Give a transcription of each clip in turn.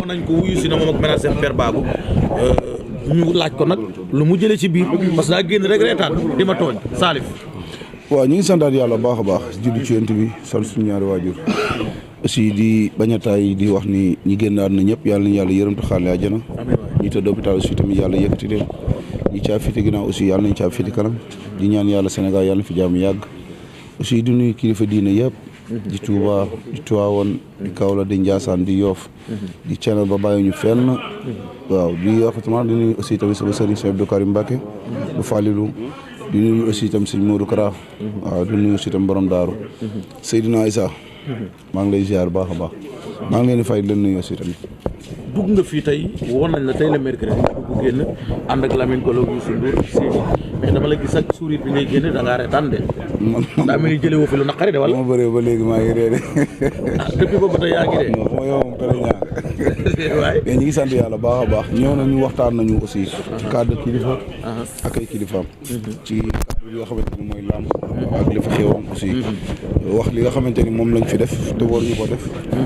nañ ko wuyu si na moom ak ménagère Père Babou ñu laaj ko nag lu mu jëlee ci biir parce que daa génn rek reetaan di ma tooñ Salif. waaw ñu ngi santaat yàlla baax a baax julli ci yonent bi sant suñu ñaari waajur aussi di bañ a taay di wax ni ñi génn àdduna ñëpp yàlla nañu yàlla yërëm te xaale àjjana ñi tëdd hôpital aussi tamit yàlla yëkkati leen ñi caa fiti ginnaaw aussi yàlla nañu caa fiti kanam di ñaan yàlla Sénégal yàlla na fi jàmm yàgg aussi di nuyu kilifa diine yëpp di Touba di Tivaouane di Kaolack di Ndiassane di Yoff di Thiénaba ba bàyyi ñu fenn waaw di waxatuma di nuyu aussi tamit sama sëriñ Cheikh Abdou Karim Mbacké bu Falilou di nuyu aussi itam sëñ Modou Kara waaw di nuyu aussi itam borom daaru Seydina Issa maa ngi lay ziar bu baax a baax maa ngi leen di fay di leen nuyu aussi tamit dugg nga fii tey woon nañ la tey la mercredi nga dugg génn ànd ak Lamine Golo Youssou Ndour Seydi mais dama la gis ak sourire bi ngay génn da ngaa reetaan de daa mel ni jëlee woo fi lu naqari de wala ma bëree ba léegi maa ngi ree de depuis boobu tey yaa ngi de non ma yow moom pere ñaar waaye mais ñi ngi sant yàlla baax a baax ñëw nañu waxtaan nañu aussi ci cadre kilifa ak ay kilifaam ci cadre li nga xamante ni mooy làmb ak li fa xewoon aussi wax li nga xamante ni moom lañ fi def te war ñu ko def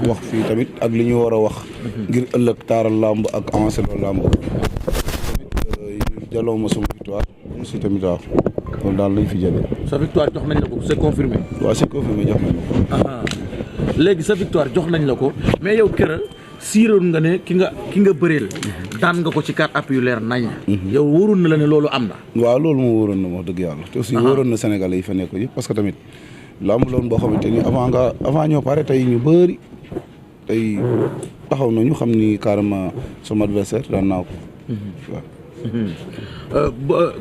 wax fii tamit ak li ñu war a wax ngir ëllëg taaral làmb ak avancé loo làmb tamit jàlloo ma sama victoire aussi tamit waaw loolu daal lañ fi jëlee sa victoire jox nañ la ko c'est confirmé waaw c'est confirmé jox nañ ma ko léegi sa victoire jox nañ la ko mais yow këra siiroon nga ne ki nga bëreel daan nga ko ci 4 appuis yu leer nañ yow wóoroon na la ne loolu am na waaw loolu moom wóoroon na wax dëgg yàlla te aussi wóoroon na Sénégalais yi fa nekk yëpp parce que tamit làmb loon boo xamante ni avant ñoo pare tey ñu bëri tey taxaw nañu xam ni carrément sama adversaire daan naa ko waaw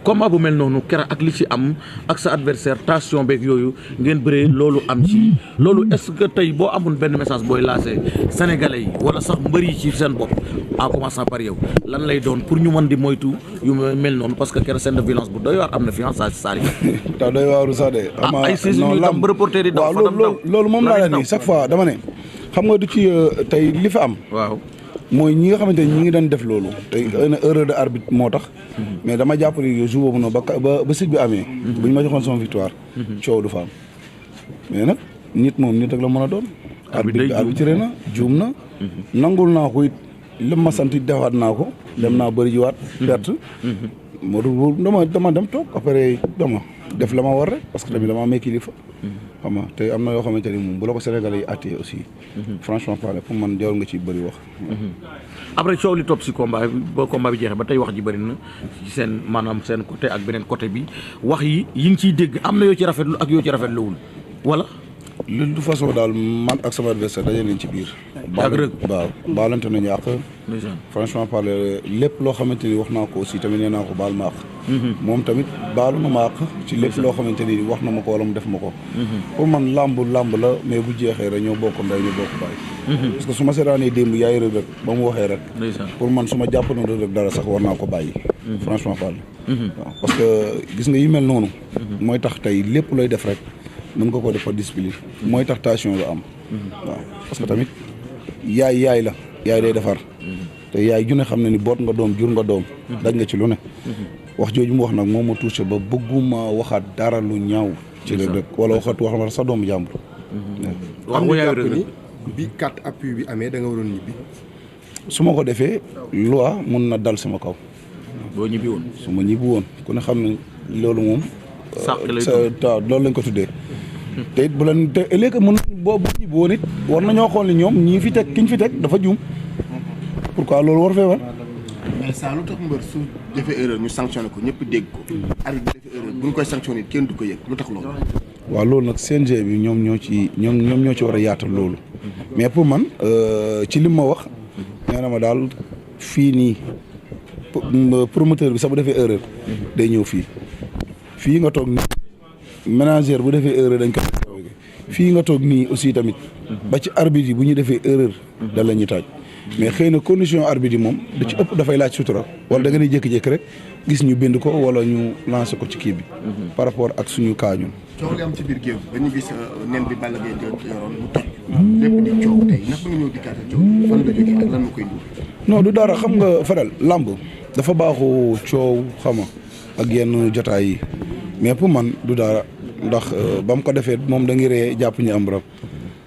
combat bu mel noonu kera ak li ci am ak sa adversaire tension beeg yooyu ngeen bëree loolu am ci loolu est-ce que tey boo amoon benn message booy lancé sénégalais yi wala sax mbër yi ci seen bopp en commençant par yow lan lay doon pour ñu mën di moytu yu mel noonu parce que kera scène de violence bu doy waar am na fi sa saari taw doy waaru sax de ay saison yu tam ba reporter yi daw waaw loolu moom laa la nii chaque fois dama ne xam nga du ci tey li fa am waaw mooy ñi nga xamante ni ñi ngi doon def loolu tey erreur de arbitre moo tax mais dama jàpp ni jour boobu noonu ba sit bi amee bu ñu ma joxoon sama victoire coow du fa am mais nag nit moom nit rek la mën a doon arbitre bi arbitré na juum na nangul naa ko it li ma sant it defaat naa ko dem naa bëri jiwaat perte moo du dama dem toog après dama def la ma war rek parce que tamit dama amee kilifa xam nga te am na yoo xamante ni moom bu la ko Sénégalais yi attee aussi franchement parler pour man jarul nga ci bëri wax après coow li topp si combat bi ba combat bi jeexee ba tey wax ji bëri na ci seen maanaam seen côté ak beneen côté bi wax yi ngi ciy dégg am na yoo ci rafetlu ak yoo ci rafetluwul wala de toute façon daal man ak sama adversaire daje nañ ci biir waaw baalante nañu àq franchement parler lépp loo xamante ni wax naa ko aussi tamit nee naa ko baal ma àq moom tamit baalu na ma àq ci lépp loo xamante ni wax na ma ko wala mu def ma ko pour man làmb la mais bu jeexee rek ñoo bokk ndey ñoo bokk bàyyi parce que su ma seetaanee démb yaay Reug Reug ba mu waxee rek pour man su ma jàpp na Reug Reug dara sax war naa ko bàyyi franchement parler waaw parce que gis nga yu mel noonu mooy tax tey lépp looy def rek mën nga ko def par discipline mooy tax tension lu am waaw parce que tamit yaay la yaay day defar te yaay ju ne xam ne ni boot nga doom jur nga doom daj nga ci lu ne wax jooju mu wax nag moom ma touché ba bëgguma waxaat dara lu ñaaw ci Reug Reug wala wax sa doomu jàmbur wax nga jàpp ni bi 4 appuis bi amee da nga waroon ñibbi su ma ko defee loi mun na dal sama kaw boo ñibbi woon su ma ñibbi woon ku ne xam ne loolu moom loolu lañ ko tuddee te it bu leen te léegi mun boobu ñibbi woon it war nañoo xool ni ñoom ñii fi teg ki ñu fi teg dafa juum pourquoi loolu war fee war mais ça lu tax mbër su defee erreur ñu sanctionné ko ñëpp dégg ko arbitre bi defee erreur bu ñu koy sanctionné kenn du ko yëg lu tax loolu waaw loolu nag CNG bi ñoom ñoo ci war a yaatal loolu mais pour man ci lim ma wax nee na ma daal fii nii promoteur bi sax bu defee erreur day ñëw fii nga toog nii ménagère bu defee erreur dañ ko fii nga toog nii aussi tamit ba ci arbitre yi bu ñu defee erreur da la ñuy taaj mais xëy na condition arbitre yi moom da ci ëpp dafay laaj sutura wala da nga ne jékki-jékki rek gis ñu bind ko wala ñu lancé ko ci kii bi par rapport ak suñu cas ñun coow li am ci biir géew ba ñu gis nen bi Balla Gaye yoroon mu toj lépp di coow tey ndax ba nga ñëw dikkaat coow fan la jógee ak lan ma koy non du dara xam nga Fadel làmb dafa baaxoo coow xama ak yenn jotaay yi mais pour man du dara ndax ba mu ko defee moom da ngi ree jàpp ñu am rab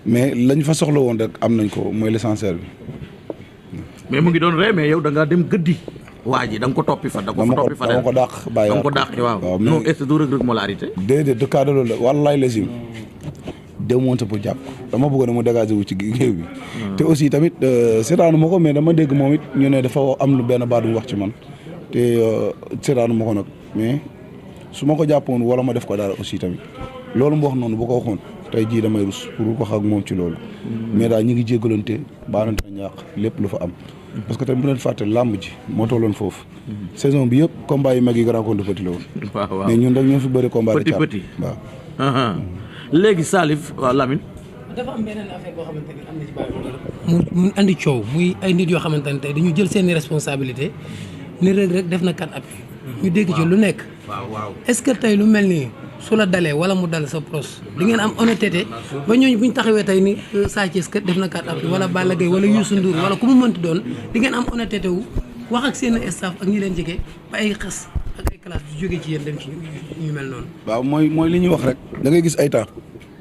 mais lañ fa soxla woon rek am nañ ko mooy l'essentiel bi mais mu ngi doon ree mais yow da ngaa dem gëddi waa ji da nga ko toppi fa dama ko dàq bàyyi da nga ko dàq waaw non est-ce que du Reug Reug moo la arrêté déedéet du cas de loolu la wallaay lesim demoon sa pour jàpp dama bëggoon mu dégagé wu ci géew bi te aussi tamit seetaanu ma ko mais dama dégg moom it ñu ne dafa am lu benn baat bu wax ci man te seetaanu ma ko nag mais su ma ko jàppoon wala ma def ko dara aussi tamit loolu mu wax noonu bu ko waxoon tey jii damay rus pour wax ak moom ci loolu mais daal ñi ngi jéggalante baalante na ñàq lépp lu fa am parce que tamit bu leen fàtte làmb ji moo tolloon foofu saison bi yëpp combat yi mag yi grand contre petit la woon mais ñun rek ñoo fi bëri combat de petit waaw léegi Salif waaw Lamine dafa am beneen affaire boo xamante ni am na ci bàyyi mu andi coow muy ay nit yoo xamante ne tey dañu jël seeni responsabilité ni Reug Reug def na 4 appuis ñu dégg ci lu nekk est-ce que tey lu mel nii su la dalee wala mu dal sa pros di ngeen am honnêteté ba ñooñu bu ñu taxawee tey ni Sa Thiès kat def na 4 appuis wala Balla Gaye wala Youssou Ndour wala ku mu mënti doon di ngeen am honnêteté wu wax ak seen staff ak ñi leen jege ba ay xas ak ay classe yu jógee ci yéen dem ci ñu mel noonu. waaw mooy li ñuy wax rek da ngay gis ay temps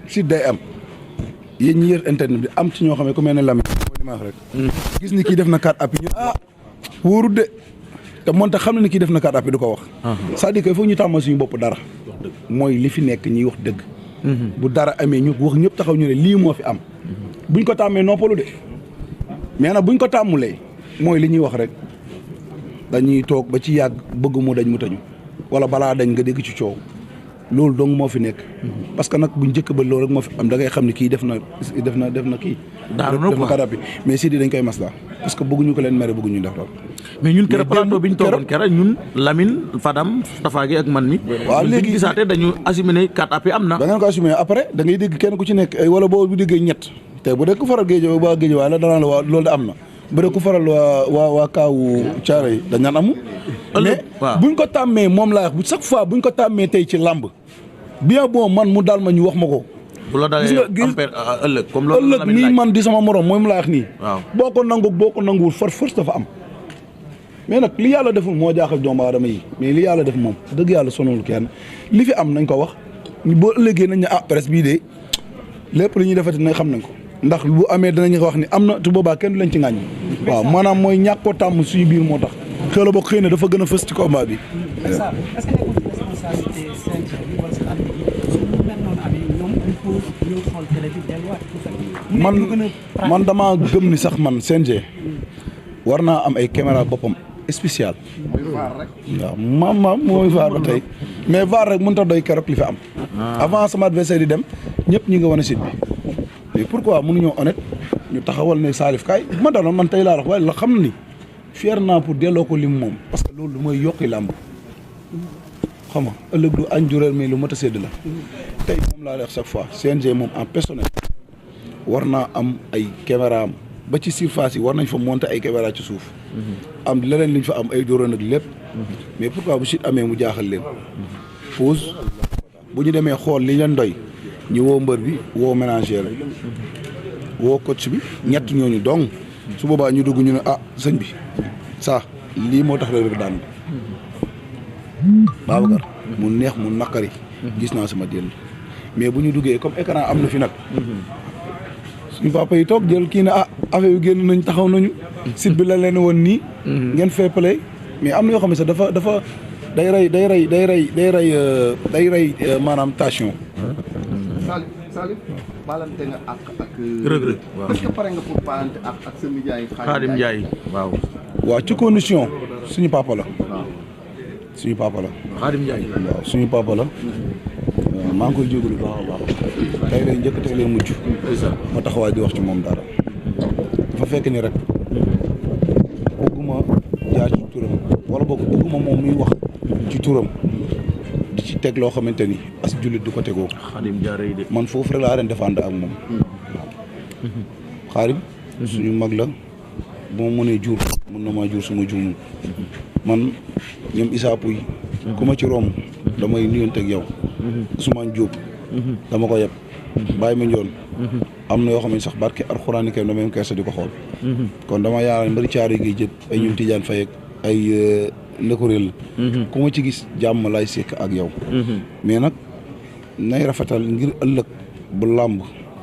si day am yéen ñi yor internet bi am ci ñoo xam ne ku mel ne Lamine mooy li ma wax rek. gis ni kii def na 4 appuis ñu wóorul de te moonte xam na ni kii def na 4 appuis du ko wax. c'est-à-dire que il faut ñu tàmmal suñu bopp dara. mooy li fi nekk ñuy wax dëgg. bu dara amee ñu wax ñëpp taxaw ñu ne lii moo fi am. buñ ko tàmmee noppalu de mais nag buñ ko tàmmulee mooy li ñuy wax rek dañuy toog ba ci yàgg bëgg mu dañ mu tañu wala balaa dañ nga dégg ci coow loolu dong moo fi nekk. parce que nag bu njëkk ba loolu rek moo fi am da ngay xam ne kii def na kii. daanu na quoi def na mais si di dañ koy maslaa parce que bëgguñu ko leen mere bëgguñu def loolu. mais ñun keroog plateau bi ñu toogoon keroog ñun Lamine Fadam Tafa gi ak man mi. waaw léegi gisaate dañu assumé ne 4 appuis am na. da ngeen ko assumé après da ngay dégg kenn ku ci nekk wala boo bu déggee ñett te bu dee ku faral géej waa géej waaye la danaa la waa loolu da am na bu dee ku faral waa kaawu caare yi dañ naan amu. mais buñ ko tàmmee moom laa wax chaque fois buñ ko tàmmee tey ci làmb bien bon man mu daal ma ñu wax ma ko. bu la dalee ëllëg comme loolu ëllëg nii man di sama morom moom laa wax nii. waaw boo ko nangu boo ko nanguwul force dafa am. mais nag li yàlla deful moo jaaxal doomu aadama yi mais li yàlla def moom dëgg yàlla sonalul kenn li fi am nañ ko wax boo ëllëgee nañ ne presse bii de lépp li ñuy defati nañ xam nañ ko ndax bu amee danañ ko wax ni am na te boobaa kenn du lañ ci ŋàññi. waaw maanaam mooy ñàkk ko tàmm suñu biir moo tax. xëy na boog xëy na dafa gën a fës ci combat bi. man damaa gëm ni sax man CNG war naa am ay caméra boppam spécial. waaw maam mooy VAR ba tey mais VAR rek mënut a doy keroog li fi am. avant sama adversaire yi dem ñëpp ñi nga wane site bi mais pourquoi mënuñoo honnête ñu taxawal ne Salif kaay man daal man tey laa wax waaye la xam na ni fier naa pour delloo ko lim moom parce que loolu mooy yokki làmb xam nga ëllëg du añ juréel mais lu mat a sédd la tey moom laa wax chaque fois CNG moom en personnel war naa am ay caméra am ba ci surface yi war nañ fa monter ay caméra ci suuf am leneen liñ fa am ay drone ak lépp mais pourquoi bu sit amee mu jaaxal leen pause bu ñu demee xool li leen doy ñu woo mbër bi woo ménagère woo coach bi ñett ñooñu donc su boobaa ñu dugg ñu ne sëñ bi ça lii moo tax rek daan Babacar mu neex mu naqari gis naa sama déll mais bu ñu duggee comme écran am na fi nag suñu papa yi toog jël kii ne affaire yu génn nañ taxaw nañu site bi la leen woon nii ngeen fair play mais am na yoo xam ne sax dafa day rey maanaam tension. Salif baalante nga ak Reug Reug waaw est-ce que pare nga pour baalante ak sa nijaay Khadim Ndiaye waaw ci condition suñu papa la suñu papa la Khadim Ndiaye waaw suñu papa la maa ngi koy jégalu baax a baax tey lay njëkk tey lay mujj ma taxawaay di wax ci moom dara dafa fekk ni rek bëgguma jaar ci turam wala boog bëgguma moom muy wax ci turam di ci teg loo xamante ni as jullit du ko tegoo Khadim Ndiaye de man foofu rek laa leen défendre ak moom Khadim suñu mag la bu ma mënee jur mën na maa jur suma juumul man ñoom Issa Pouye ku ma ci romb damay nuyonte ak yow Ousmane Diop dama ko yeb bàyyi ma njoon am na yoo xam ne sax barke alxuraan kay dama kersa di ko xool kon dama yaakaar mbëri caaro gi jëpp ay ñum Tidiane Faye ak ay ndëkkuréel ku ma ci gis jàmm lay sekk ak yow mais nag nay rafetal ngir ëllëg bu làmb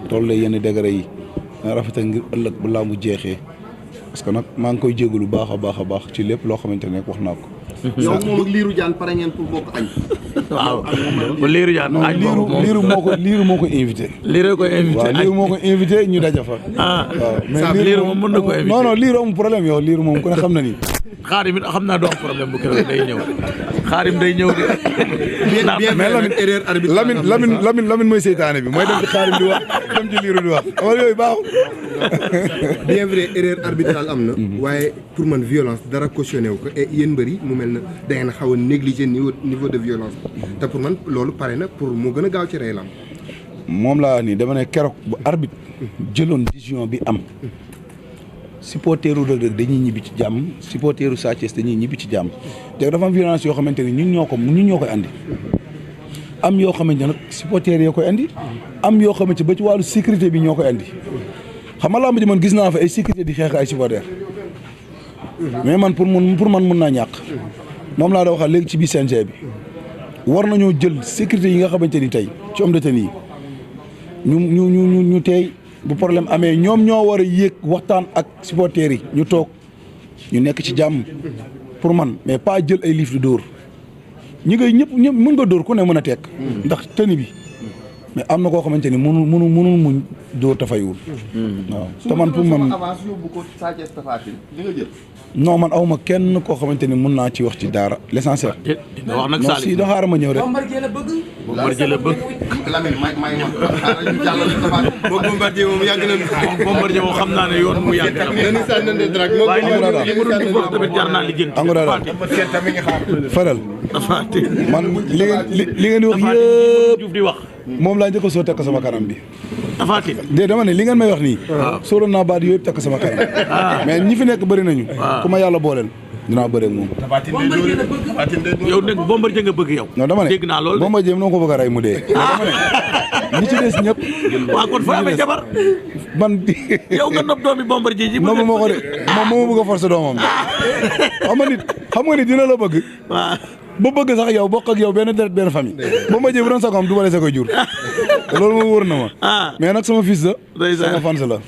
tollee yenn degré yi nay rafetal ngir ëllëg bu làmb jeexee parce que nag maa ngi koy jégalu baax a baax ci lépp loo xamante ne wax naa ko. yow moom ak Lirou Diane pare ngeen pour bokk añ. waaw Lirou Diane añ Lirou moo ko invité. Lirou ko invité waaw Lirou moo ko invité ñu daja fa. waaw mais Lirou moom mën na ko invité. non Lirou amul problème yow Lirou moom ku ne xam na ni. Xaadim it xam naa doo am problème bu keroog day ñëw Xaadim day ñëw de. mais Lamine mooy seytaane bi mooy dem ci Xaadim di wax dem ci Lirou di wax wala yooyu baaxul. bien vrai erreur arbitrale am na. waaye pour man violence dara cautionné wu ko et yéen mbëri mu mel na da ngeen xaw a négliger niveau de violence te pour man loolu pare na pour moo gën a gaaw ci rey lam moom laa nii dama ne keroog bu arbitre jëloon décision bi am. supporteru Reug Reug dañuy ñibbi ci jàmm supporteru Sa Thiès dañuy ñibbi ci jàmm te dafa am violence yoo xamante ni ñun ñoo koy andi am yoo xamante nag supporter yoo koy andi am yoo xamante ba ci wàllu sécurité bi ñoo koy andi xam nga làmb ji man gis naa fa ay sécurité di xeex ay supporter mais man pour man mun naa ñàkk moom laa da waxal léegi ci biir CNG bi war nañoo jël sécurité yi nga xamante ni tey ci homme de tenue yi ñu tey bu problème amee ñoom ñoo war a yéeg waxtaan ak supporters yi ñu toog ñu nekk ci jàmm pour man mais pas jël ay liif di dóor ñi ngay ñëpp mën nga dóor ku ne mën a tekk ndax tenue bi mais am na koo xamante ni mënul muñ dóor te fayul waaw te man pour man avance yóbbu ko Sa Thiès Tapha Tine di nga jël non man awma kenn koo xamante ni mun naa ci wax ci dara l'essentiel nga wax nag non si da xaaral ma ñëw rek Bombardier la bëgg. Bombardier la bëgg. Lamine may wax xaaral ñu jàllale Tapha Tine moom Bombardier moom yàgg na Bombardier moom xam naa ne yoon mu yàgg na nañu sànnante drag moo waaye li mu doon di wax tamit jar naa lijjanti. faral Tapha Tine man li ngeen di wax Diouf yëpp di wax moom laa njëkk a soo teg ko sama kanam bi Tapha Tine de dama ne li ngeen may wax nii sóoroon naa baat yooyu yëpp teg ko sama kanam mais ñi fi nekk bëri nañu ku ma yàlla booleel dinaa bëri ak moom Bombardier la bëgg. yow nag Bombardier nga bëgg yow. non dama ne dégg naa loolu de. Bombardier noo ko bëgg a rey mu dee dama ne ñi ci des ñëpp waa kon fa amee jabar man yow nga nopp doomi Bombardier ji. noonu moo ko de moom moo bëgg a forcer doomam xam nga nit dina la bëgg waaw ba bëgg sax yow bokk ak yow benn deret benn famille Bombardier bu doon sagoom du ma dese koy jur loolu moom wóor na ma mais nag sama fils la sama fans la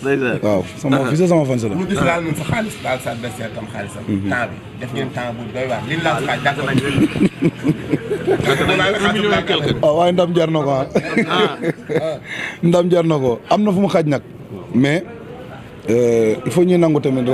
waaw sama fils la sama fans la mu gis daal moom sa xaalis daal sa adversaire tam xaalisam temps bi def ngeen temps bu doy waar liñ laa xaaj dàq nañ waaye ndam jar na ko ndam jar na ko am na fu mu xaaj nag mais il faut ñuy nangu tamit rek